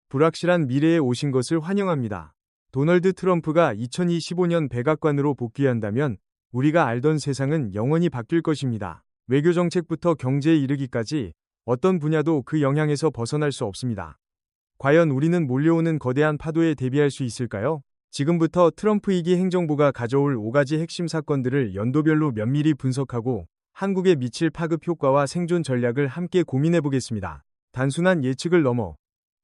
불확실한 미래에 오신 것을 환영합니다. 도널드 트럼프가 2025년 백악관으로 복귀한다면 우리가 알던 세상은 영원히 바뀔 것입니다. 외교 정책부터 경제에 이르기까지 어떤 분야도 그 영향에서 벗어날 수 없습니다. 과연 우리는 몰려오는 거대한 파도에 대비할 수 있을까요? 지금부터 트럼프 2기 행정부가 가져올 5가지 핵심 사건들을 연도별로 면밀히 분석하고 한국에 미칠 파급 효과와 생존 전략을 함께 고민해 보겠습니다. 단순한 예측을 넘어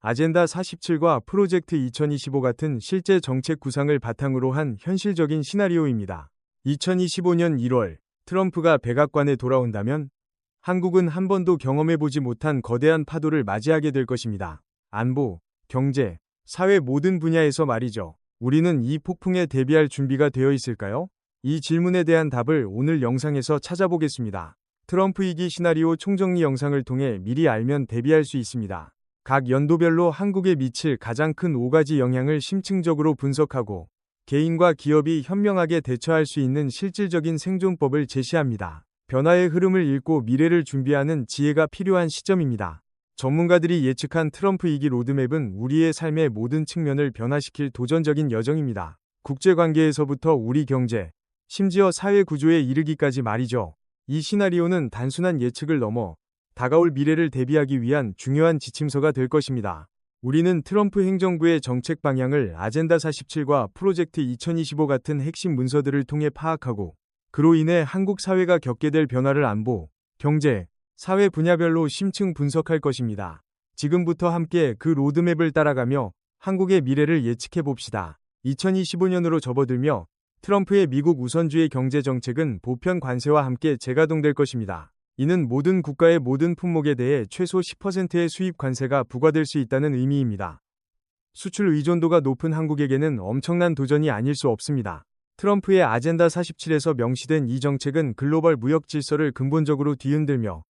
아젠다 47과 프로젝트 2025 같은 실제 정책 구상을 바탕으로 한 현실적인 시나리오입니다. 2025년 1월 트럼프가 백악관에 돌아온다면 한국은 한 번도 경험해보지 못한 거대한 파도를 맞이하게 될 것입니다. 안보, 경제, 사회 모든 분야에서 말이죠. 우리는 이 폭풍에 대비할 준비가 되어 있을까요? 이 질문에 대한 답을 오늘 영상에서 찾아보겠습니다. 트럼프 2기 시나리오 총정리 영상을 통해 미리 알면 대비할 수 있습니다. 각 연도별로 한국에 미칠 가장 큰 5가지 영향을 심층적으로 분석하고 개인과 기업이 현명하게 대처할 수 있는 실질적인 생존법을 제시합니다. 변화의 흐름을 읽고 미래를 준비하는 지혜가 필요한 시점입니다. 전문가들이 예측한 트럼프 2기 로드맵은 우리의 삶의 모든 측면을 변화시킬 도전적인 여정입니다. 국제관계에서부터 우리 경제, 심지어 사회 구조에 이르기까지 말이죠. 이 시나리오는 단순한 예측을 넘어 다가올 미래를 대비하기 위한 중요한 지침서가 될 것입니다. 우리는 트럼프 행정부의 정책 방향을 아젠다 47과 프로젝트 2025 같은 핵심 문서들을 통해 파악하고 그로 인해 한국 사회가 겪게 될 변화를 안보, 경제, 사회 분야별로 심층 분석할 것입니다. 지금부터 함께 그 로드맵을 따라가며 한국의 미래를 예측해 봅시다. 2025년으로 접어들며 트럼프의 미국 우선주의 경제 정책은 보편 관세와 함께 재가동될 것입니다. 이는 모든 국가의 모든 품목에 대해 최소 10%의 수입 관세가 부과될 수 있다는 의미입니다. 수출 의존도가 높은 한국에게는 엄청난 도전이 아닐 수 없습니다. 트럼프의 아젠다 47에서 명시된 이 정책은 글로벌 무역 질서를 근본적으로 뒤흔들며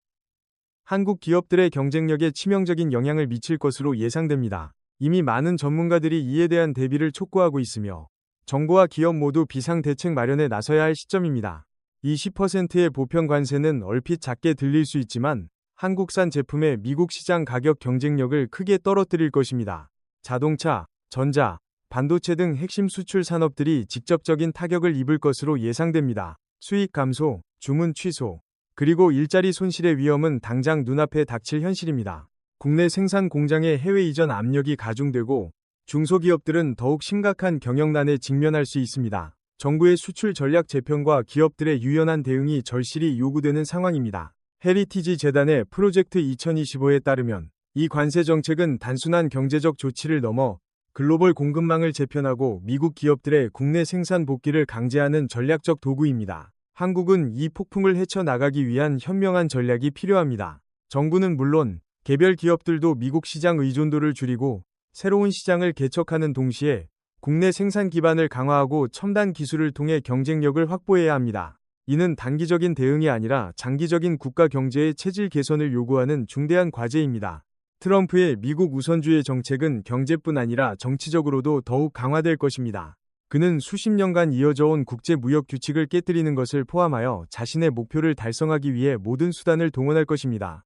한국 기업들의 경쟁력에 치명적인 영향을 미칠 것으로 예상됩니다. 이미 많은 전문가들이 이에 대한 대비를 촉구하고 있으며 정부와 기업 모두 비상대책 마련에 나서야 할 시점입니다. 이 10%의 보편 관세는 얼핏 작게 들릴 수 있지만 한국산 제품의 미국 시장 가격 경쟁력을 크게 떨어뜨릴 것입니다. 자동차, 전자, 반도체 등 핵심 수출 산업들이 직접적인 타격을 입을 것으로 예상됩니다. 수익 감소, 주문 취소, 그리고 일자리 손실의 위험은 당장 눈앞에 닥칠 현실입니다. 국내 생산 공장의 해외 이전 압력이 가중되고 중소기업들은 더욱 심각한 경영난에 직면할 수 있습니다. 정부의 수출 전략 재편과 기업들의 유연한 대응이 절실히 요구되는 상황입니다. 헤리티지 재단의 프로젝트 2025에 따르면 이 관세 정책은 단순한 경제적 조치를 넘어 글로벌 공급망을 재편하고 미국 기업들의 국내 생산 복귀를 강제하는 전략적 도구입니다. 한국은 이 폭풍을 헤쳐나가기 위한 현명한 전략이 필요합니다. 정부는 물론 개별 기업들도 미국 시장 의존도를 줄이고 새로운 시장을 개척하는 동시에 국내 생산 기반을 강화하고 첨단 기술을 통해 경쟁력을 확보해야 합니다. 이는 단기적인 대응이 아니라 장기적인 국가 경제의 체질 개선을 요구하는 중대한 과제입니다. 트럼프의 미국 우선주의 정책은 경제뿐 아니라 정치적으로도 더욱 강화될 것입니다. 그는 수십 년간 이어져온 국제 무역 규칙을 깨뜨리는 것을 포함하여 자신의 목표를 달성하기 위해 모든 수단을 동원할 것입니다.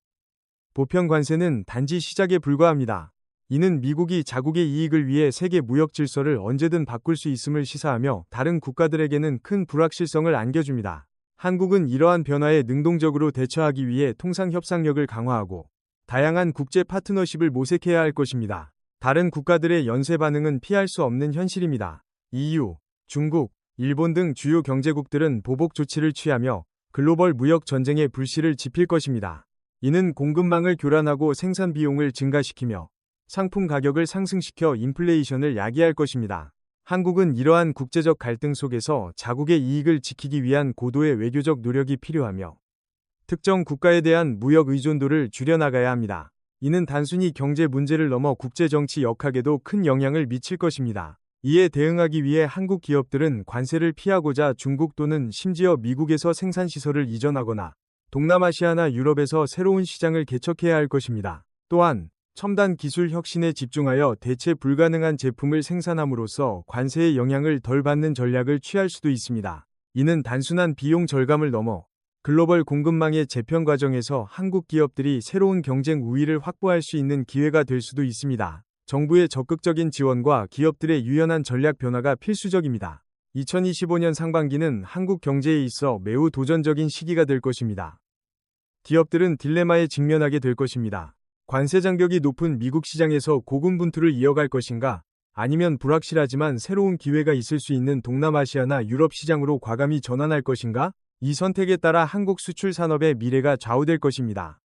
보편 관세는 단지 시작에 불과합니다. 이는 미국이 자국의 이익을 위해 세계 무역 질서를 언제든 바꿀 수 있음을 시사하며 다른 국가들에게는 큰 불확실성을 안겨줍니다. 한국은 이러한 변화에 능동적으로 대처하기 위해 통상 협상력을 강화하고 다양한 국제 파트너십을 모색해야 할 것입니다. 다른 국가들의 연쇄 반응은 피할 수 없는 현실입니다. EU, 중국, 일본 등 주요 경제국들은 보복 조치를 취하며 글로벌 무역 전쟁의 불씨를 지필 것입니다. 이는 공급망을 교란하고 생산 비용을 증가시키며 상품 가격을 상승시켜 인플레이션을 야기할 것입니다. 한국은 이러한 국제적 갈등 속에서 자국의 이익을 지키기 위한 고도의 외교적 노력이 필요하며 특정 국가에 대한 무역 의존도를 줄여나가야 합니다. 이는 단순히 경제 문제를 넘어 국제 정치 역학에도 큰 영향을 미칠 것입니다. 이에 대응하기 위해 한국 기업들은 관세를 피하고자 중국 또는 심지어 미국에서 생산시설을 이전하거나 동남아시아나 유럽에서 새로운 시장을 개척해야 할 것입니다. 또한 첨단 기술 혁신에 집중하여 대체 불가능한 제품을 생산함으로써 관세의 영향을 덜 받는 전략을 취할 수도 있습니다. 이는 단순한 비용 절감을 넘어 글로벌 공급망의 재편 과정에서 한국 기업들이 새로운 경쟁 우위를 확보할 수 있는 기회가 될 수도 있습니다. 정부의 적극적인 지원과 기업들의 유연한 전략 변화가 필수적입니다. 2025년 상반기는 한국 경제에 있어 매우 도전적인 시기가 될 것입니다. 기업들은 딜레마에 직면하게 될 것입니다. 관세 장벽이 높은 미국 시장에서 고군분투를 이어갈 것인가, 아니면 불확실하지만 새로운 기회가 있을 수 있는 동남아시아나 유럽 시장으로 과감히 전환할 것인가? 이 선택에 따라 한국 수출 산업의 미래가 좌우될 것입니다.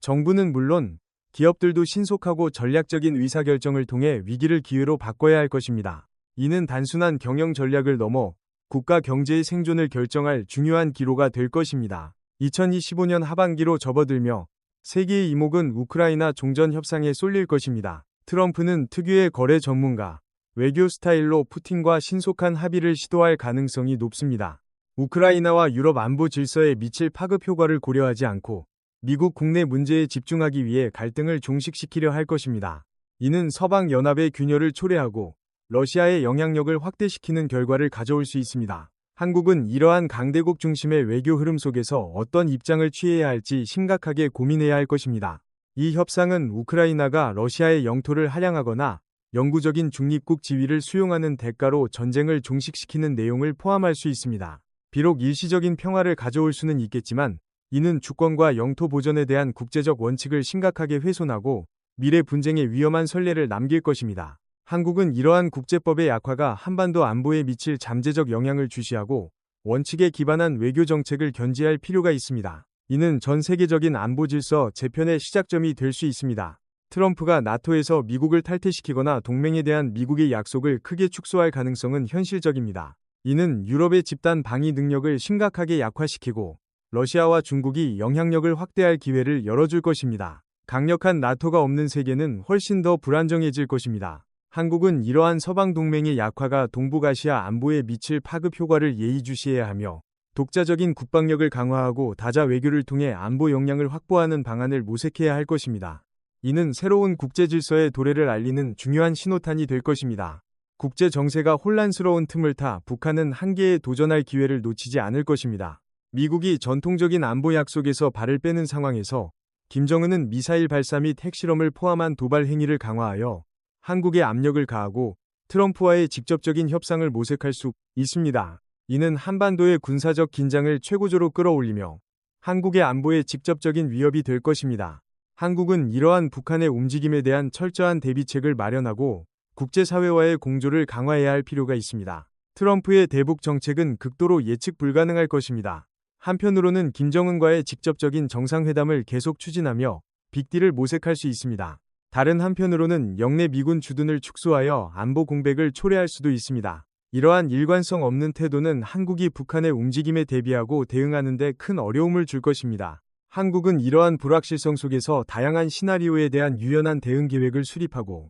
정부는 물론 기업들도 신속하고 전략적인 의사결정을 통해 위기를 기회로 바꿔야 할 것입니다. 이는 단순한 경영 전략을 넘어 국가 경제의 생존을 결정할 중요한 기로가 될 것입니다. 2025년 하반기로 접어들며 세계의 이목은 우크라이나 종전 협상에 쏠릴 것입니다. 트럼프는 특유의 거래 전문가, 외교 스타일로 푸틴과 신속한 합의를 시도할 가능성이 높습니다. 우크라이나와 유럽 안보 질서에 미칠 파급 효과를 고려하지 않고 미국 국내 문제에 집중하기 위해 갈등을 종식시키려 할 것입니다. 이는 서방 연합의 균열을 초래하고 러시아의 영향력을 확대시키는 결과를 가져올 수 있습니다. 한국은 이러한 강대국 중심의 외교 흐름 속에서 어떤 입장을 취해야 할지 심각하게 고민해야 할 것입니다. 이 협상은 우크라이나가 러시아의 영토를 할양하거나 영구적인 중립국 지위를 수용하는 대가로 전쟁을 종식시키는 내용을 포함할 수 있습니다. 비록 일시적인 평화를 가져올 수는 있겠지만 이는 주권과 영토 보전에 대한 국제적 원칙을 심각하게 훼손하고 미래 분쟁의 위험한 선례를 남길 것입니다. 한국은 이러한 국제법의 약화가 한반도 안보에 미칠 잠재적 영향을 주시하고 원칙에 기반한 외교 정책을 견지할 필요가 있습니다. 이는 전 세계적인 안보 질서 재편의 시작점이 될 수 있습니다. 트럼프가 나토에서 미국을 탈퇴시키거나 동맹에 대한 미국의 약속을 크게 축소할 가능성은 현실적입니다. 이는 유럽의 집단 방위 능력을 심각하게 약화시키고 러시아와 중국이 영향력을 확대할 기회를 열어줄 것입니다. 강력한 나토가 없는 세계는 훨씬 더 불안정해질 것입니다. 한국은 이러한 서방 동맹의 약화가 동북아시아 안보에 미칠 파급 효과를 예의주시해야 하며 독자적인 국방력을 강화하고 다자 외교를 통해 안보 역량을 확보하는 방안을 모색해야 할 것입니다. 이는 새로운 국제 질서의 도래를 알리는 중요한 신호탄이 될 것입니다. 국제 정세가 혼란스러운 틈을 타 북한은 한계에 도전할 기회를 놓치지 않을 것입니다. 미국이 전통적인 안보 약속에서 발을 빼는 상황에서 김정은은 미사일 발사 및 핵실험을 포함한 도발 행위를 강화하여 한국에 압력을 가하고 트럼프와의 직접적인 협상을 모색할 수 있습니다. 이는 한반도의 군사적 긴장을 최고조로 끌어올리며 한국의 안보에 직접적인 위협이 될 것입니다. 한국은 이러한 북한의 움직임에 대한 철저한 대비책을 마련하고 국제사회와의 공조를 강화해야 할 필요가 있습니다. 트럼프의 대북 정책은 극도로 예측 불가능할 것입니다. 한편으로는 김정은과의 직접적인 정상회담을 계속 추진하며 빅딜을 모색할 수 있습니다. 다른 한편으로는 영내 미군 주둔을 축소하여 안보 공백을 초래할 수도 있습니다. 이러한 일관성 없는 태도는 한국이 북한의 움직임에 대비하고 대응하는 데 큰 어려움을 줄 것입니다. 한국은 이러한 불확실성 속에서 다양한 시나리오에 대한 유연한 대응 계획을 수립하고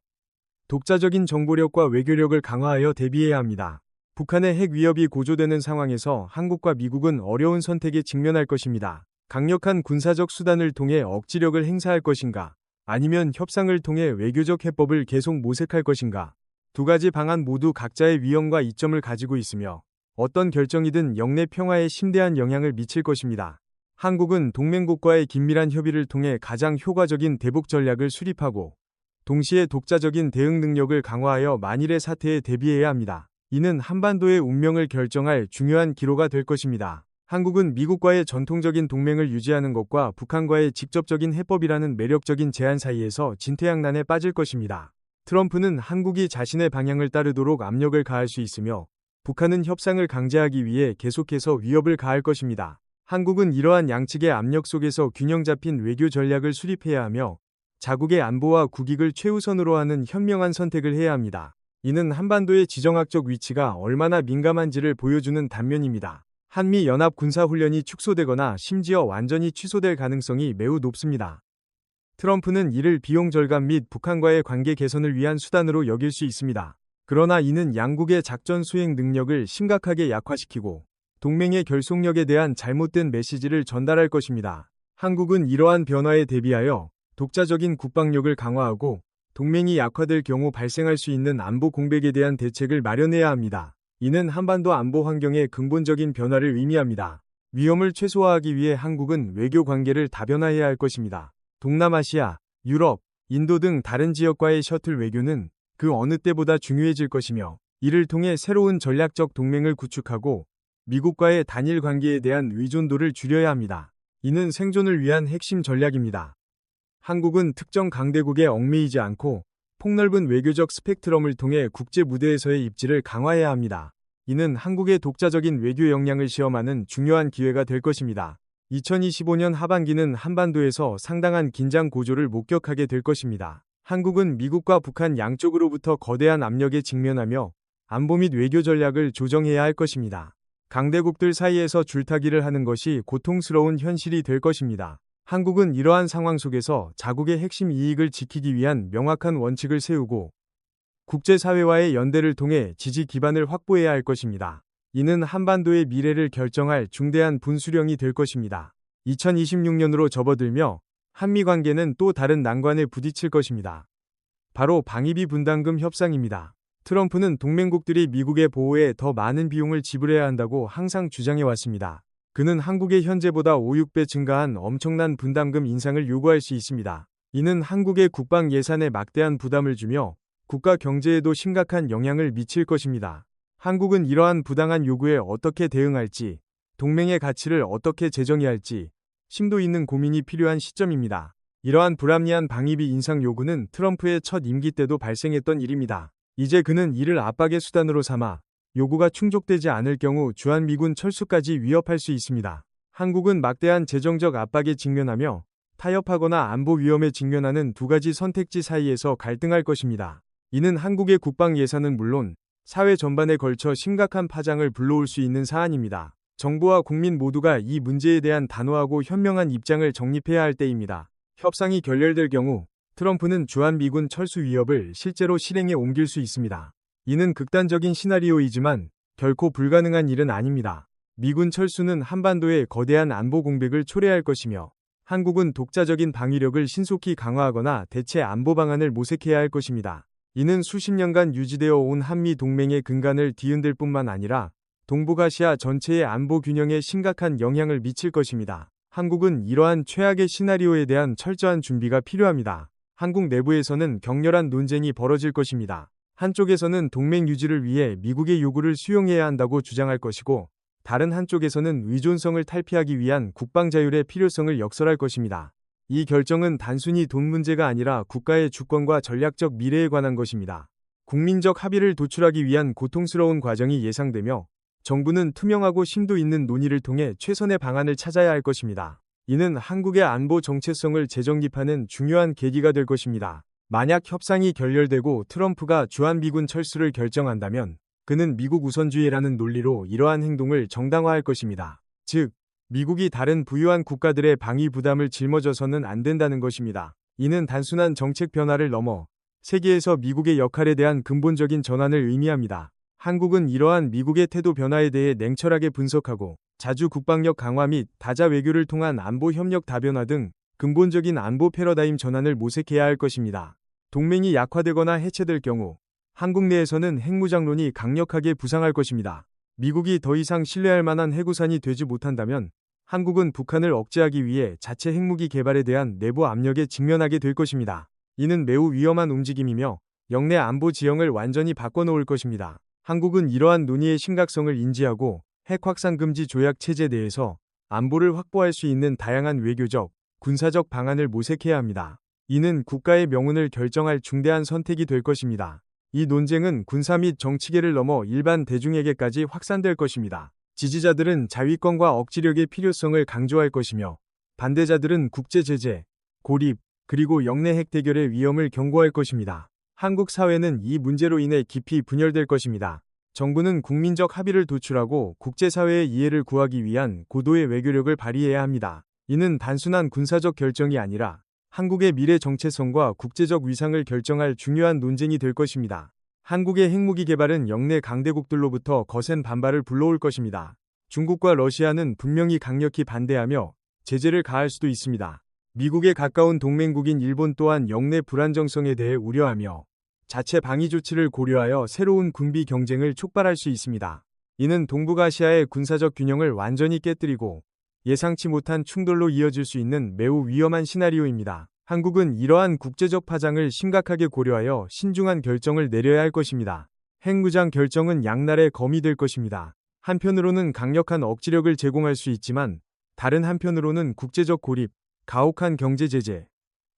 독자적인 정보력과 외교력을 강화하여 대비해야 합니다. 북한의 핵 위협이 고조되는 상황에서 한국과 미국은 어려운 선택에 직면할 것입니다. 강력한 군사적 수단을 통해 억지력을 행사할 것인가, 아니면 협상을 통해 외교적 해법을 계속 모색할 것인가. 두 가지 방안 모두 각자의 위험과 이점을 가지고 있으며 어떤 결정이든 영내 평화에 심대한 영향을 미칠 것입니다. 한국은 동맹국과의 긴밀한 협의를 통해 가장 효과적인 대북 전략을 수립하고 동시에 독자적인 대응 능력을 강화하여 만일의 사태에 대비해야 합니다. 이는 한반도의 운명을 결정할 중요한 기로가 될 것입니다. 한국은 미국과의 전통적인 동맹을 유지하는 것과 북한과의 직접적인 해법이라는 매력적인 제안 사이에서 진퇴양난에 빠질 것입니다. 트럼프는 한국이 자신의 방향을 따르도록 압력을 가할 수 있으며 북한은 협상을 강제하기 위해 계속해서 위협을 가할 것입니다. 한국은 이러한 양측의 압력 속에서 균형 잡힌 외교 전략을 수립해야 하며 자국의 안보와 국익을 최우선으로 하는 현명한 선택을 해야 합니다. 이는 한반도의 지정학적 위치가 얼마나 민감한지를 보여주는 단면입니다. 한미 연합 군사훈련이 축소되거나 심지어 완전히 취소될 가능성이 매우 높습니다. 트럼프는 이를 비용 절감 및 북한과의 관계 개선을 위한 수단으로 여길 수 있습니다. 그러나 이는 양국의 작전 수행 능력을 심각하게 약화시키고 동맹의 결속력에 대한 잘못된 메시지를 전달할 것입니다. 한국은 이러한 변화에 대비하여 독자적인 국방력을 강화하고 동맹이 약화될 경우 발생할 수 있는 안보 공백에 대한 대책을 마련해야 합니다. 이는 한반도 안보 환경의 근본적인 변화를 의미합니다. 위험을 최소화하기 위해 한국은 외교 관계를 다변화해야 할 것입니다. 동남아시아, 유럽, 인도 등 다른 지역과의 셔틀 외교는 그 어느 때보다 중요해질 것이며 이를 통해 새로운 전략적 동맹을 구축하고 미국과의 단일 관계에 대한 의존도를 줄여야 합니다. 이는 생존을 위한 핵심 전략입니다. 한국은 특정 강대국에 얽매이지 않고 폭넓은 외교적 스펙트럼을 통해 국제 무대에서의 입지를 강화해야 합니다. 이는 한국의 독자적인 외교 역량을 시험하는 중요한 기회가 될 것입니다. 2025년 하반기는 한반도에서 상당한 긴장 고조를 목격하게 될 것입니다. 한국은 미국과 북한 양쪽으로부터 거대한 압력에 직면하며 안보 및 외교 전략을 조정해야 할 것입니다. 강대국들 사이에서 줄타기를 하는 것이 고통스러운 현실이 될 것입니다. 한국은 이러한 상황 속에서 자국의 핵심 이익을 지키기 위한 명확한 원칙을 세우고 국제사회와의 연대를 통해 지지 기반을 확보해야 할 것입니다. 이는 한반도의 미래를 결정할 중대한 분수령이 될 것입니다. 2026년으로 접어들며 한미 관계는 또 다른 난관에 부딪힐 것입니다. 바로 방위비 분담금 협상입니다. 트럼프는 동맹국들이 미국의 보호에 더 많은 비용을 지불해야 한다고 항상 주장해 왔습니다. 그는 한국의 현재보다 5, 6배 증가한 엄청난 분담금 인상을 요구할 수 있습니다. 이는 한국의 국방 예산에 막대한 부담을 주며 국가 경제에도 심각한 영향을 미칠 것입니다. 한국은 이러한 부당한 요구에 어떻게 대응할지, 동맹의 가치를 어떻게 재정해야 할지 심도 있는 고민이 필요한 시점입니다. 이러한 불합리한 방위비 인상 요구는 트럼프의 첫 임기 때도 발생했던 일입니다. 이제 그는 이를 압박의 수단으로 삼아 요구가 충족되지 않을 경우 주한미군 철수까지 위협할 수 있습니다. 한국은 막대한 재정적 압박에 직면하며 타협하거나 안보 위험에 직면하는 두 가지 선택지 사이에서 갈등할 것입니다. 이는 한국의 국방 예산은 물론 사회 전반에 걸쳐 심각한 파장을 불러올 수 있는 사안입니다. 정부와 국민 모두가 이 문제에 대한 단호하고 현명한 입장을 정립해야 할 때입니다. 협상이 결렬될 경우 트럼프는 주한미군 철수 위협을 실제로 실행에 옮길 수 있습니다. 이는 극단적인 시나리오이지만 결코 불가능한 일은 아닙니다. 미군 철수는 한반도의 거대한 안보 공백을 초래할 것이며 한국은 독자적인 방위력을 신속히 강화하거나 대체 안보 방안을 모색해야 할 것입니다. 이는 수십 년간 유지되어 온 한미 동맹의 근간을 뒤흔들 뿐만 아니라 동북아시아 전체의 안보 균형에 심각한 영향을 미칠 것입니다. 한국은 이러한 최악의 시나리오에 대한 철저한 준비가 필요합니다. 한국 내부에서는 격렬한 논쟁이 벌어질 것입니다. 한쪽에서는 동맹 유지를 위해 미국의 요구를 수용해야 한다고 주장할 것이고 다른 한쪽에서는 의존성을 탈피하기 위한 국방 자율의 필요성을 역설할 것입니다. 이 결정은 단순히 돈 문제가 아니라 국가의 주권과 전략적 미래에 관한 것입니다. 국민적 합의를 도출하기 위한 고통스러운 과정이 예상되며 정부는 투명하고 심도 있는 논의를 통해 최선의 방안을 찾아야 할 것입니다. 이는 한국의 안보 정체성을 재정립하는 중요한 계기가 될 것입니다. 만약 협상이 결렬되고 트럼프가 주한미군 철수를 결정한다면 그는 미국 우선주의라는 논리로 이러한 행동을 정당화할 것입니다. 즉, 미국이 다른 부유한 국가들의 방위 부담을 짊어져서는 안 된다는 것입니다. 이는 단순한 정책 변화를 넘어 세계에서 미국의 역할에 대한 근본적인 전환을 의미합니다. 한국은 이러한 미국의 태도 변화에 대해 냉철하게 분석하고 자주 국방력 강화 및 다자 외교를 통한 안보 협력 다변화 등 근본적인 안보 패러다임 전환을 모색해야 할 것입니다. 동맹이 약화되거나 해체될 경우 한국 내에서는 핵무장론이 강력하게 부상할 것입니다. 미국이 더 이상 신뢰할 만한 해구산이 되지 못한다면 한국은 북한을 억제하기 위해 자체 핵무기 개발에 대한 내부 압력에 직면하게 될 것입니다. 이는 매우 위험한 움직임이며 영내 안보 지형을 완전히 바꿔놓을 것입니다. 한국은 이러한 논의의 심각성을 인지하고 핵 확산 금지 조약 체제 내에서 안보를 확보할 수 있는 다양한 외교적, 군사적 방안을 모색해야 합니다. 이는 국가의 명운을 결정할 중대한 선택이 될 것입니다. 이 논쟁은 군사 및 정치계를 넘어 일반 대중에게까지 확산될 것입니다. 지지자들은 자위권과 억지력의 필요성을 강조할 것이며 반대자들은 국제 제재, 고립, 그리고 영내 핵 대결의 위험을 경고할 것입니다. 한국 사회는 이 문제로 인해 깊이 분열될 것입니다. 정부는 국민적 합의를 도출하고 국제사회의 이해를 구하기 위한 고도의 외교력을 발휘해야 합니다. 이는 단순한 군사적 결정이 아니라 한국의 미래 정체성과 국제적 위상을 결정할 중요한 논쟁이 될 것입니다. 한국의 핵무기 개발은 영내 강대국들로부터 거센 반발을 불러올 것입니다. 중국과 러시아는 분명히 강력히 반대하며 제재를 가할 수도 있습니다. 미국에 가까운 동맹국인 일본 또한 영내 불안정성에 대해 우려하며 자체 방위 조치를 고려하여 새로운 군비 경쟁을 촉발할 수 있습니다. 이는 동북아시아의 군사적 균형을 완전히 깨뜨리고 예상치 못한 충돌로 이어질 수 있는 매우 위험한 시나리오입니다. 한국은 이러한 국제적 파장을 심각하게 고려하여 신중한 결정을 내려야 할 것입니다. 핵무장 결정은 양날의 검이 될 것입니다. 한편으로는 강력한 억지력을 제공할 수 있지만 다른 한편으로는 국제적 고립, 가혹한 경제 제재,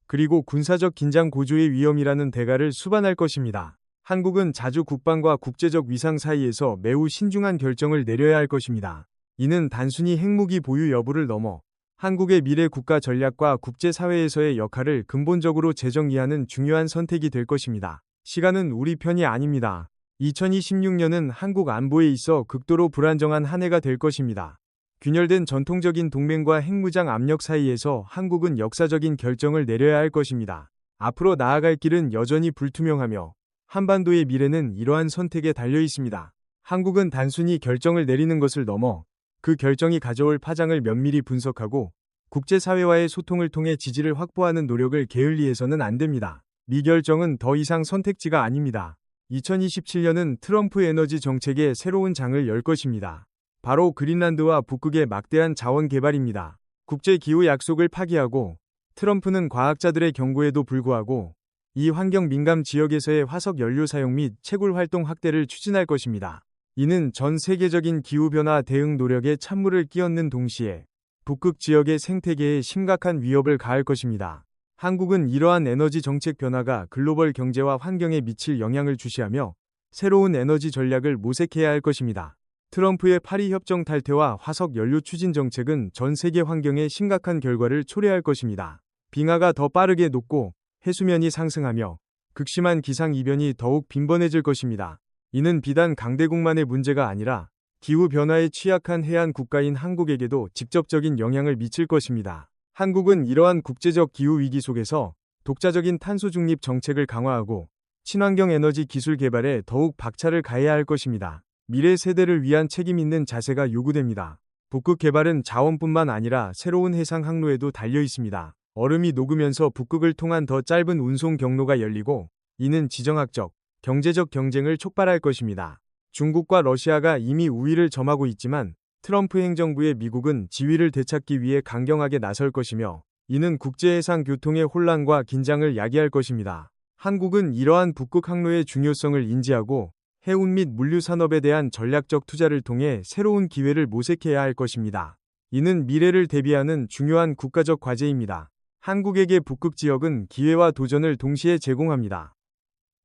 그리고 군사적 긴장 고조의 위험이라는 대가를 수반할 것입니다. 한국은 자주 국방과 국제적 위상 사이에서 매우 신중한 결정을 내려야 할 것입니다. 이는 단순히 핵무기 보유 여부를 넘어 한국의 미래 국가 전략과 국제사회에서의 역할을 근본적으로 재정의하는 중요한 선택이 될 것입니다. 시간은 우리 편이 아닙니다. 2026년은 한국 안보에 있어 극도로 불안정한 한 해가 될 것입니다. 균열된 전통적인 동맹과 핵무장 압력 사이에서 한국은 역사적인 결정을 내려야 할 것입니다. 앞으로 나아갈 길은 여전히 불투명하며 한반도의 미래는 이러한 선택에 달려 있습니다. 한국은 단순히 결정을 내리는 것을 넘어 그 결정이 가져올 파장을 면밀히 분석하고 국제사회와의 소통을 통해 지지를 확보하는 노력을 게을리해서는 안 됩니다. 미결정은 더 이상 선택지가 아닙니다. 2027년은 트럼프 에너지 정책의 새로운 장을 열 것입니다. 바로 그린란드와 북극의 막대한 자원 개발입니다. 국제기후 약속을 파기하고 트럼프는 과학자들의 경고에도 불구하고 이 환경 민감 지역에서의 화석 연료 사용 및 채굴 활동 확대를 추진할 것입니다. 이는 전 세계적인 기후변화 대응 노력에 찬물을 끼얹는 동시에 북극 지역의 생태계에 심각한 위협을 가할 것입니다. 한국은 이러한 에너지 정책 변화가 글로벌 경제와 환경에 미칠 영향을 주시하며 새로운 에너지 전략을 모색해야 할 것입니다. 트럼프의 파리 협정 탈퇴와 화석 연료 추진 정책은 전 세계 환경에 심각한 결과를 초래할 것입니다. 빙하가 더 빠르게 녹고 해수면이 상승하며 극심한 기상이변이 더욱 빈번해질 것입니다. 이는 비단 강대국만의 문제가 아니라 기후변화에 취약한 해안 국가인 한국에게도 직접적인 영향을 미칠 것입니다. 한국은 이러한 국제적 기후위기 속에서 독자적인 탄소 중립 정책을 강화하고 친환경 에너지 기술 개발에 더욱 박차를 가해야 할 것입니다. 미래 세대를 위한 책임 있는 자세가 요구됩니다. 북극 개발은 자원뿐만 아니라 새로운 해상 항로에도 달려 있습니다. 얼음이 녹으면서 북극을 통한 더 짧은 운송 경로가 열리고 이는 지정학적, 경제적 경쟁을 촉발할 것입니다. 중국과 러시아가 이미 우위를 점하고 있지만 트럼프 행정부의 미국은 지위를 되찾기 위해 강경하게 나설 것이며 이는 국제해상 교통의 혼란과 긴장을 야기할 것입니다. 한국은 이러한 북극 항로의 중요성을 인지하고 해운 및 물류 산업에 대한 전략적 투자를 통해 새로운 기회를 모색해야 할 것입니다. 이는 미래를 대비하는 중요한 국가적 과제입니다. 한국에게 북극 지역은 기회와 도전을 동시에 제공합니다.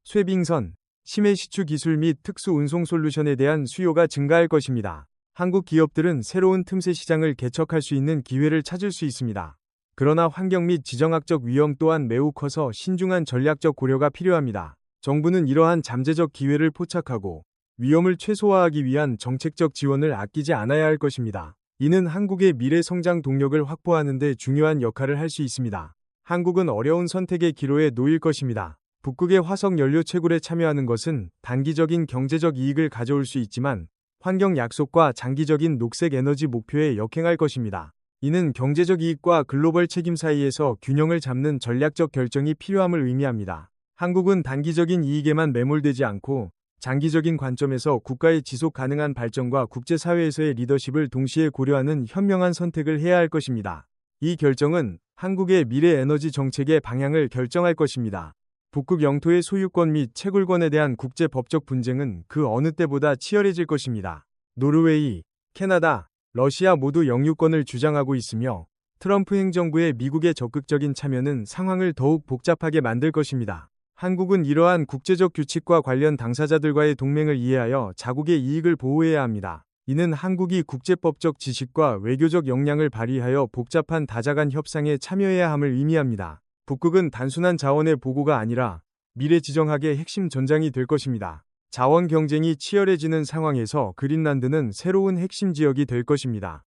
쇠빙선, 심해 시추 기술 및 특수 운송 솔루션에 대한 수요가 증가할 것입니다. 한국 기업들은 새로운 틈새 시장을 개척할 수 있는 기회를 찾을 수 있습니다. 그러나 환경 및 지정학적 위험 또한 매우 커서 신중한 전략적 고려가 필요합니다. 정부는 이러한 잠재적 기회를 포착하고 위험을 최소화하기 위한 정책적 지원을 아끼지 않아야 할 것입니다. 이는 한국의 미래 성장 동력을 확보하는 데 중요한 역할을 할 수 있습니다. 한국은 어려운 선택의 기로에 놓일 것입니다. 북극의 화석 연료 채굴에 참여하는 것은 단기적인 경제적 이익을 가져올 수 있지만 환경 약속과 장기적인 녹색 에너지 목표에 역행할 것입니다. 이는 경제적 이익과 글로벌 책임 사이에서 균형을 잡는 전략적 결정이 필요함을 의미합니다. 한국은 단기적인 이익에만 매몰되지 않고 장기적인 관점에서 국가의 지속 가능한 발전과 국제사회에서의 리더십을 동시에 고려하는 현명한 선택을 해야 할 것입니다. 이 결정은 한국의 미래 에너지 정책의 방향을 결정할 것입니다. 북극 영토의 소유권 및 채굴권에 대한 국제 법적 분쟁은 그 어느 때보다 치열해질 것입니다. 노르웨이, 캐나다, 러시아 모두 영유권을 주장하고 있으며 트럼프 행정부의 미국의 적극적인 참여는 상황을 더욱 복잡하게 만들 것입니다. 한국은 이러한 국제적 규칙과 관련 당사자들과의 동맹을 이해하여 자국의 이익을 보호해야 합니다. 이는 한국이 국제법적 지식과 외교적 역량을 발휘하여 복잡한 다자간 협상에 참여해야 함을 의미합니다. 북극은 단순한 자원의 보고가 아니라 미래 지정학의 핵심 전장이 될 것입니다. 자원 경쟁이 치열해지는 상황에서 그린란드는 새로운 핵심 지역이 될 것입니다.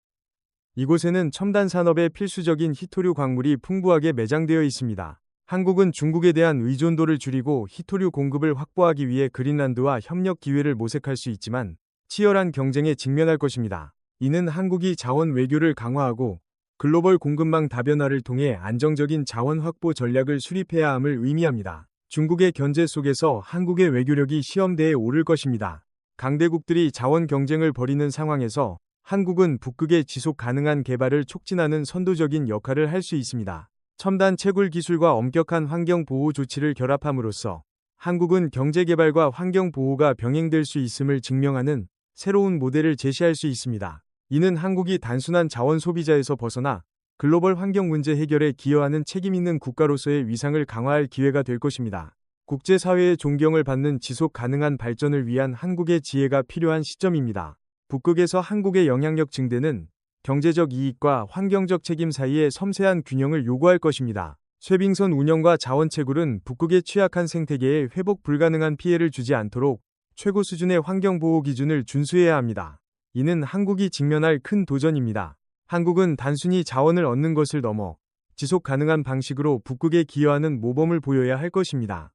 이곳에는 첨단 산업의 필수적인 히토류 광물이 풍부하게 매장되어 있습니다. 한국은 중국에 대한 의존도를 줄이고 히토류 공급을 확보하기 위해 그린란드와 협력 기회를 모색할 수 있지만 치열한 경쟁에 직면할 것입니다. 이는 한국이 자원 외교를 강화하고 글로벌 공급망 다변화를 통해 안정적인 자원 확보 전략을 수립해야 함을 의미합니다. 중국의 견제 속에서 한국의 외교력이 시험대에 오를 것입니다. 강대국들이 자원 경쟁을 벌이는 상황에서 한국은 북극의 지속 가능한 개발을 촉진하는 선도적인 역할을 할 수 있습니다. 첨단 채굴 기술과 엄격한 환경 보호 조치를 결합함으로써 한국은 경제 개발과 환경 보호가 병행될 수 있음을 증명하는 새로운 모델을 제시할 수 있습니다. 이는 한국이 단순한 자원 소비자에서 벗어나 글로벌 환경 문제 해결에 기여하는 책임 있는 국가로서의 위상을 강화할 기회가 될 것입니다. 국제사회의 존경을 받는 지속 가능한 발전을 위한 한국의 지혜가 필요한 시점입니다. 북극에서 한국의 영향력 증대는 경제적 이익과 환경적 책임 사이의 섬세한 균형을 요구할 것입니다. 쇠빙선 운영과 자원 채굴은 북극의 취약한 생태계에 회복 불가능한 피해를 주지 않도록 최고 수준의 환경보호 기준을 준수해야 합니다. 이는 한국이 직면할 큰 도전입니다. 한국은 단순히 자원을 얻는 것을 넘어 지속 가능한 방식으로 북극에 기여하는 모범을 보여야 할 것입니다.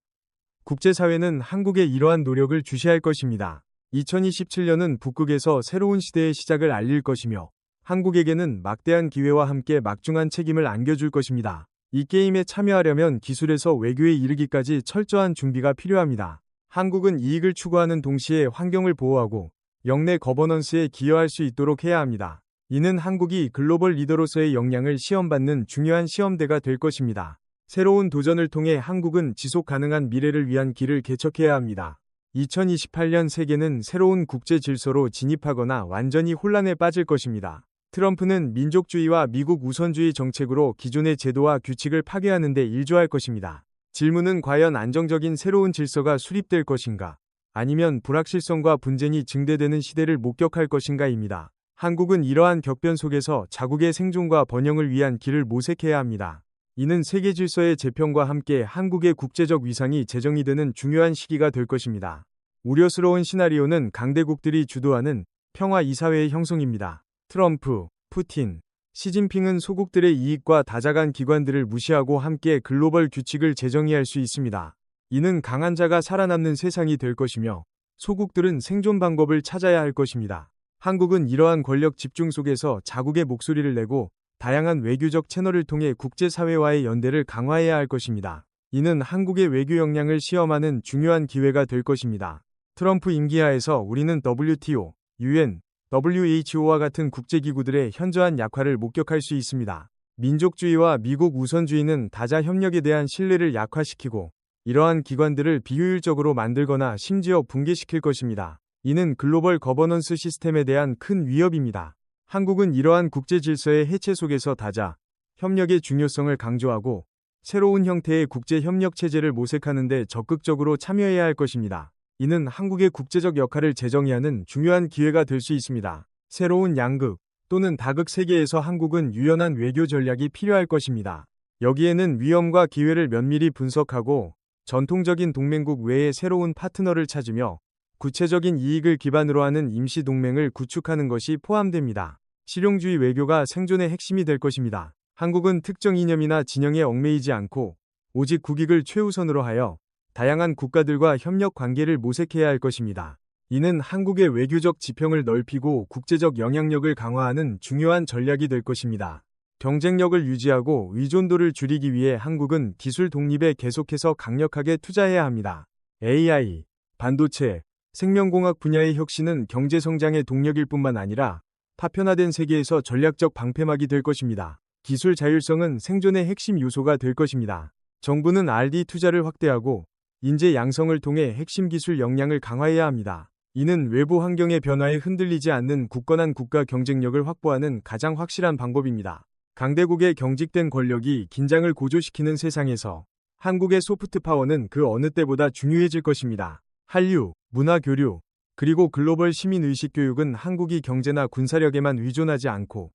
국제사회는 한국의 이러한 노력을 주시할 것입니다. 2027년은 북극에서 새로운 시대의 시작을 알릴 것이며 한국에게는 막대한 기회와 함께 막중한 책임을 안겨줄 것입니다. 이 게임에 참여하려면 기술에서 외교에 이르기까지 철저한 준비가 필요합니다. 한국은 이익을 추구하는 동시에 환경을 보호하고 영내 거버넌스에 기여할 수 있도록 해야 합니다. 이는 한국이 글로벌 리더로서의 역량을 시험받는 중요한 시험대가 될 것입니다. 새로운 도전을 통해 한국은 지속 가능한 미래를 위한 길을 개척해야 합니다. 2028년 세계는 새로운 국제 질서로 진입하거나 완전히 혼란에 빠질 것입니다. 트럼프는 민족주의와 미국 우선주의 정책으로 기존의 제도와 규칙을 파괴하는 데 일조할 것입니다. 질문은 과연 안정적인 새로운 질서가 수립될 것인가? 아니면 불확실성과 분쟁이 증대되는 시대를 목격할 것인가입니다. 한국은 이러한 격변 속에서 자국의 생존과 번영을 위한 길을 모색해야 합니다. 이는 세계 질서의 재편과 함께 한국의 국제적 위상이 재정이 되는 중요한 시기가 될 것입니다. 우려스러운 시나리오는 강대국들이 주도하는 평화 이사회의 형성입니다. 트럼프, 푸틴, 시진핑은 소국들의 이익과 다자간 기관들을 무시하고 함께 글로벌 규칙을 재정의할 수 있습니다. 이는 강한 자가 살아남는 세상이 될 것이며 소국들은 생존 방법을 찾아야 할 것입니다. 한국은 이러한 권력 집중 속에서 자국의 목소리를 내고 다양한 외교적 채널을 통해 국제사회와의 연대를 강화해야 할 것입니다. 이는 한국의 외교 역량을 시험하는 중요한 기회가 될 것입니다. 트럼프 임기하에서 우리는 WTO, UN, WHO와 같은 국제기구들의 현저한 약화를 목격할 수 있습니다. 민족주의와 미국 우선주의는 다자 협력에 대한 신뢰를 약화시키고 이러한 기관들을 비효율적으로 만들거나 심지어 붕괴시킬 것입니다. 이는 글로벌 거버넌스 시스템에 대한 큰 위협입니다. 한국은 이러한 국제 질서의 해체 속에서 다자 협력의 중요성을 강조하고 새로운 형태의 국제 협력 체제를 모색하는 데 적극적으로 참여해야 할 것입니다. 이는 한국의 국제적 역할을 재정의하는 중요한 기회가 될 수 있습니다. 새로운 양극 또는 다극 세계에서 한국은 유연한 외교 전략이 필요할 것입니다. 여기에는 위험과 기회를 면밀히 분석하고 전통적인 동맹국 외에 새로운 파트너를 찾으며 구체적인 이익을 기반으로 하는 임시 동맹을 구축하는 것이 포함됩니다. 실용주의 외교가 생존의 핵심이 될 것입니다. 한국은 특정 이념이나 진영에 얽매이지 않고 오직 국익을 최우선으로 하여 다양한 국가들과 협력 관계를 모색해야 할 것입니다. 이는 한국의 외교적 지평을 넓히고 국제적 영향력을 강화하는 중요한 전략이 될 것입니다. 경쟁력을 유지하고 의존도를 줄이기 위해 한국은 기술 독립에 계속해서 강력하게 투자해야 합니다. AI, 반도체, 생명공학 분야의 혁신은 경제 성장의 동력일 뿐만 아니라 파편화된 세계에서 전략적 방패막이 될 것입니다. 기술 자율성은 생존의 핵심 요소가 될 것입니다. 정부는 R&D 투자를 확대하고 인재 양성을 통해 핵심 기술 역량을 강화해야 합니다. 이는 외부 환경의 변화에 흔들리지 않는 굳건한 국가 경쟁력을 확보하는 가장 확실한 방법입니다. 강대국의 경직된 권력이 긴장을 고조시키는 세상에서 한국의 소프트 파워는 그 어느 때보다 중요해질 것입니다. 한류, 문화 교류, 그리고 글로벌 시민 의식 교육은 한국이 경제나 군사력에만 의존하지 않고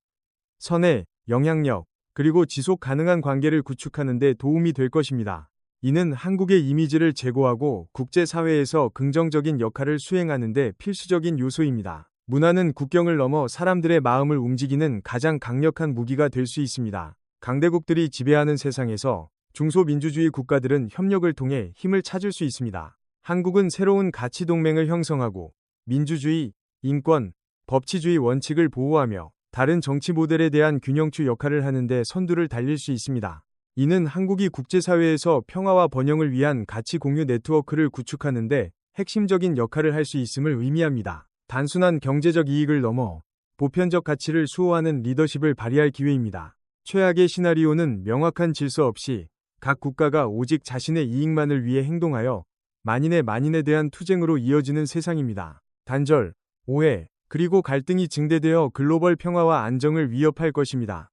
선의, 영향력, 그리고 지속 가능한 관계를 구축하는 데 도움이 될 것입니다. 이는 한국의 이미지를 제고하고 국제사회에서 긍정적인 역할을 수행하는 데 필수적인 요소입니다. 문화는 국경을 넘어 사람들의 마음을 움직이는 가장 강력한 무기가 될 수 있습니다. 강대국들이 지배하는 세상에서 중소민주주의 국가들은 협력을 통해 힘을 찾을 수 있습니다. 한국은 새로운 가치 동맹을 형성하고 민주주의, 인권, 법치주의 원칙을 보호하며 다른 정치 모델에 대한 균형추 역할을 하는데 선두를 달릴 수 있습니다. 이는 한국이 국제사회에서 평화와 번영을 위한 가치 공유 네트워크를 구축하는데 핵심적인 역할을 할 수 있음을 의미합니다. 단순한 경제적 이익을 넘어 보편적 가치를 수호하는 리더십을 발휘할 기회입니다. 최악의 시나리오는 명확한 질서 없이 각 국가가 오직 자신의 이익만을 위해 행동하여 만인에 대한 투쟁으로 이어지는 세상입니다. 단절, 오해, 그리고 갈등이 증대되어 글로벌 평화와 안정을 위협할 것입니다.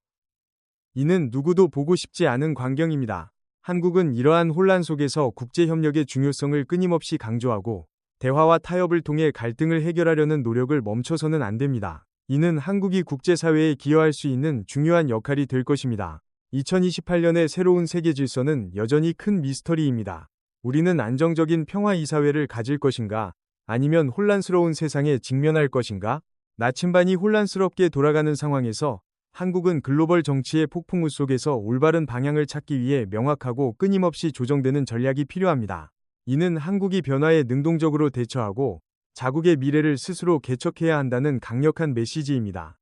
이는 누구도 보고 싶지 않은 광경입니다. 한국은 이러한 혼란 속에서 국제협력의 중요성을 끊임없이 강조하고 대화와 타협을 통해 갈등을 해결하려는 노력을 멈춰서는 안 됩니다. 이는 한국이 국제사회에 기여할 수 있는 중요한 역할이 될 것입니다. 2028년의 새로운 세계 질서는 여전히 큰 미스터리입니다. 우리는 안정적인 평화 이사회를 가질 것인가? 아니면 혼란스러운 세상에 직면할 것인가? 나침반이 혼란스럽게 돌아가는 상황에서 한국은 글로벌 정치의 폭풍우 속에서 올바른 방향을 찾기 위해 명확하고 끊임없이 조정되는 전략이 필요합니다. 이는 한국이 변화에 능동적으로 대처하고 자국의 미래를 스스로 개척해야 한다는 강력한 메시지입니다.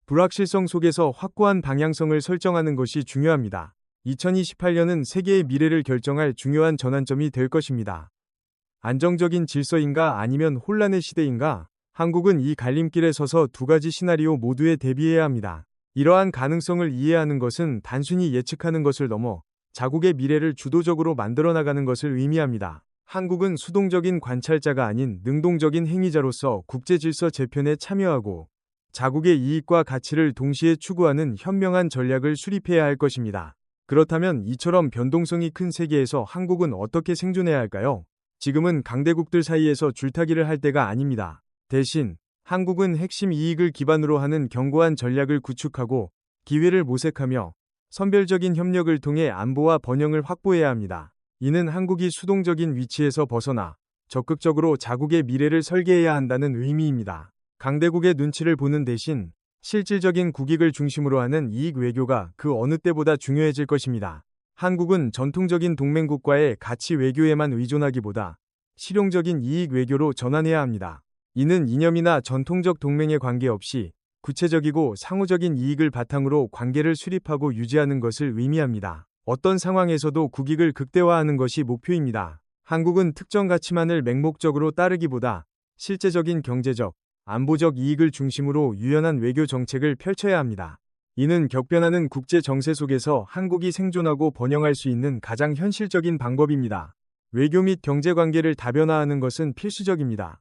불확실성 속에서 확고한 방향성을 설정하는 것이 중요합니다. 2028년은 세계의 미래를 결정할 중요한 전환점이 될 것입니다. 안정적인 질서인가 아니면 혼란의 시대인가? 한국은 이 갈림길에 서서 두 가지 시나리오 모두에 대비해야 합니다. 이러한 가능성을 이해하는 것은 단순히 예측하는 것을 넘어 자국의 미래를 주도적으로 만들어 나가는 것을 의미합니다. 한국은 수동적인 관찰자가 아닌 능동적인 행위자로서 국제 질서 재편에 참여하고 자국의 이익과 가치를 동시에 추구하는 현명한 전략을 수립해야 할 것입니다. 그렇다면 이처럼 변동성이 큰 세계에서 한국은 어떻게 생존해야 할까요? 지금은 강대국들 사이에서 줄타기를 할 때가 아닙니다. 대신 한국은 핵심 이익을 기반으로 하는 견고한 전략을 구축하고 기회를 모색하며 선별적인 협력을 통해 안보와 번영을 확보해야 합니다. 이는 한국이 수동적인 위치에서 벗어나 적극적으로 자국의 미래를 설계해야 한다는 의미입니다. 강대국의 눈치를 보는 대신 실질적인 국익을 중심으로 하는 이익 외교가 그 어느 때보다 중요해질 것입니다. 한국은 전통적인 동맹국과의 가치 외교에만 의존하기보다 실용적인 이익 외교로 전환해야 합니다. 이는 이념이나 전통적 동맹에 관계없이 구체적이고 상호적인 이익을 바탕으로 관계를 수립하고 유지하는 것을 의미합니다. 어떤 상황에서도 국익을 극대화하는 것이 목표입니다. 한국은 특정 가치만을 맹목적으로 따르기보다 실제적인 경제적, 안보적 이익을 중심으로 유연한 외교 정책을 펼쳐야 합니다. 이는 격변하는 국제 정세 속에서 한국이 생존하고 번영할 수 있는 가장 현실적인 방법입니다. 외교 및 경제 관계를 다변화하는 것은 필수적입니다.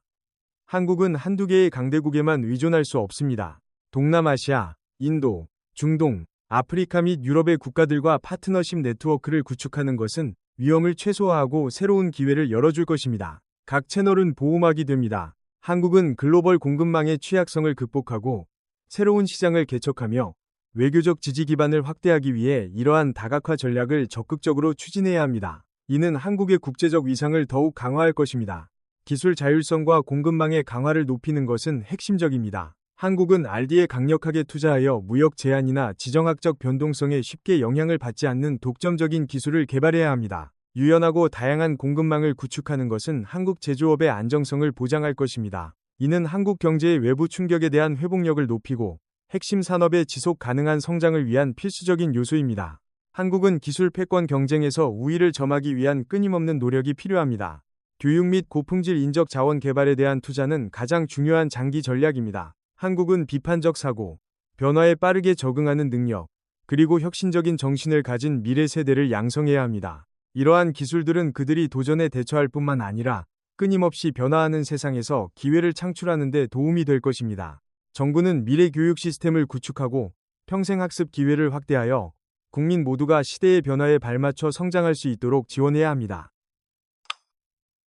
한국은 한두 개의 강대국에만 의존할 수 없습니다. 동남아시아, 인도, 중동, 아프리카 및 유럽의 국가들과 파트너십 네트워크를 구축하는 것은 위험을 최소화하고 새로운 기회를 열어줄 것입니다. 각 채널은 보호막이 됩니다. 한국은 글로벌 공급망의 취약성을 극복하고 새로운 시장을 개척하며 외교적 지지 기반을 확대하기 위해 이러한 다각화 전략을 적극적으로 추진해야 합니다. 이는 한국의 국제적 위상을 더욱 강화할 것입니다. 기술 자율성과 공급망의 강화를 높이는 것은 핵심적입니다. 한국은 RD에 강력하게 투자하여 무역 제한이나 지정학적 변동성에 쉽게 영향을 받지 않는 독점적인 기술을 개발해야 합니다. 유연하고 다양한 공급망을 구축하는 것은 한국 제조업의 안정성을 보장할 것입니다. 이는 한국 경제의 외부 충격에 대한 회복력을 높이고 핵심 산업의 지속 가능한 성장을 위한 필수적인 요소입니다. 한국은 기술 패권 경쟁에서 우위를 점하기 위한 끊임없는 노력이 필요합니다. 교육 및 고품질 인적 자원 개발에 대한 투자는 가장 중요한 장기 전략입니다. 한국은 비판적 사고, 변화에 빠르게 적응하는 능력, 그리고 혁신적인 정신을 가진 미래 세대를 양성해야 합니다. 이러한 기술들은 그들이 도전에 대처할 뿐만 아니라 끊임없이 변화하는 세상에서 기회를 창출하는 데 도움이 될 것입니다. 정부는 미래 교육 시스템을 구축하고 평생학습 기회를 확대하여 국민 모두가 시대의 변화에 발맞춰 성장할 수 있도록 지원해야 합니다.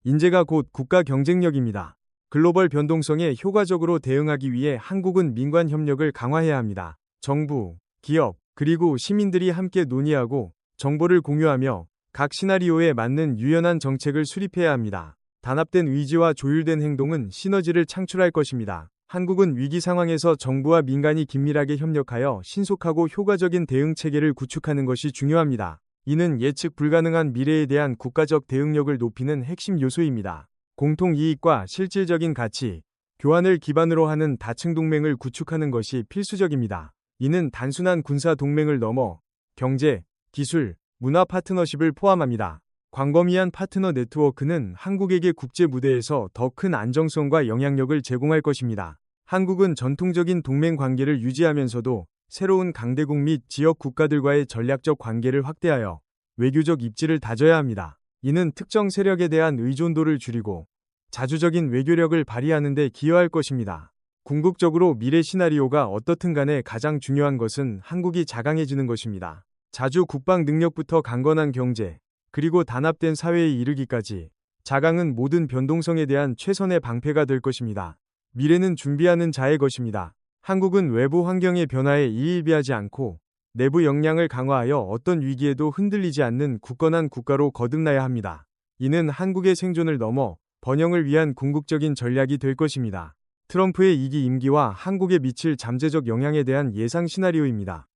인재가 곧 국가 경쟁력입니다. 글로벌 변동성에 효과적으로 대응하기 위해 한국은 민관 협력을 강화해야 합니다. 정부, 기업, 그리고 시민들이 함께 논의하고 정보를 공유하며 각 시나리오에 맞는 유연한 정책을 수립해야 합니다. 단합된 의지와 조율된 행동은 시너지를 창출할 것입니다. 한국은 위기 상황에서 정부와 민간이 긴밀하게 협력하여 신속하고 효과적인 대응 체계를 구축하는 것이 중요합니다. 이는 예측 불가능한 미래에 대한 국가적 대응력을 높이는 핵심 요소입니다. 공통 이익과 실질적인 가치, 교환을 기반으로 하는 다층 동맹을 구축하는 것이 필수적입니다. 이는 단순한 군사 동맹을 넘어 경제, 기술, 문화 파트너십을 포함합니다. 광범위한 파트너 네트워크는 한국에게 국제 무대에서 더 큰 안정성과 영향력을 제공할 것입니다. 한국은 전통적인 동맹 관계를 유지하면서도 새로운 강대국 및 지역 국가들과의 전략적 관계를 확대하여 외교적 입지를 다져야 합니다. 이는 특정 세력에 대한 의존도를 줄이고 자주적인 외교력을 발휘하는 데 기여할 것입니다. 궁극적으로 미래 시나리오가 어떻든 간에 가장 중요한 것은 한국이 자강해지는 것입니다. 자주 국방 능력부터 강건한 경제, 그리고 단합된 사회에 이르기까지 자강은 모든 변동성에 대한 최선의 방패가 될 것입니다. 미래는 준비하는 자의 것입니다. 한국은 외부 환경의 변화에 일일비하지 않고 내부 역량을 강화하여 어떤 위기에도 흔들리지 않는 굳건한 국가로 거듭나야 합니다. 이는 한국의 생존을 넘어 번영을 위한 궁극적인 전략이 될 것입니다. 트럼프의 2기 임기와 한국에 미칠 잠재적 영향에 대한 예상 시나리오입니다.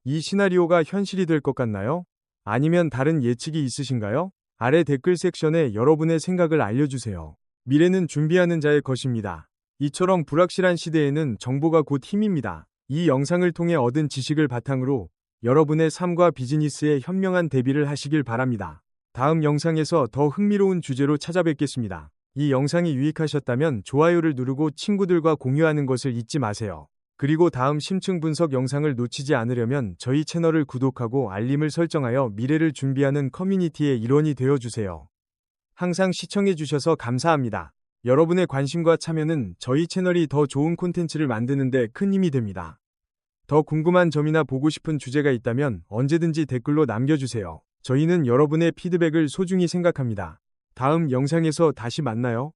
이 시나리오가 현실이 될 것 같나요? 아니면 다른 예측이 있으신가요? 아래 댓글 섹션에 여러분의 생각을 알려주세요. 미래는 준비하는 자의 것입니다. 이처럼 불확실한 시대에는 정보가 곧 힘입니다. 이 영상을 통해 얻은 지식을 바탕으로 여러분의 삶과 비즈니스에 현명한 대비를 하시길 바랍니다. 다음 영상에서 더 흥미로운 주제로 찾아뵙겠습니다. 이 영상이 유익하셨다면 좋아요를 누르고 친구들과 공유하는 것을 잊지 마세요. 그리고 다음 심층 분석 영상을 놓치지 않으려면 저희 채널을 구독하고 알림을 설정하여 미래를 준비하는 커뮤니티의 일원이 되어주세요. 항상 시청해주셔서 감사합니다. 여러분의 관심과 참여는 저희 채널이 더 좋은 콘텐츠를 만드는 데 큰 힘이 됩니다. 더 궁금한 점이나 보고 싶은 주제가 있다면 언제든지 댓글로 남겨주세요. 저희는 여러분의 피드백을 소중히 생각합니다. 다음 영상에서 다시 만나요.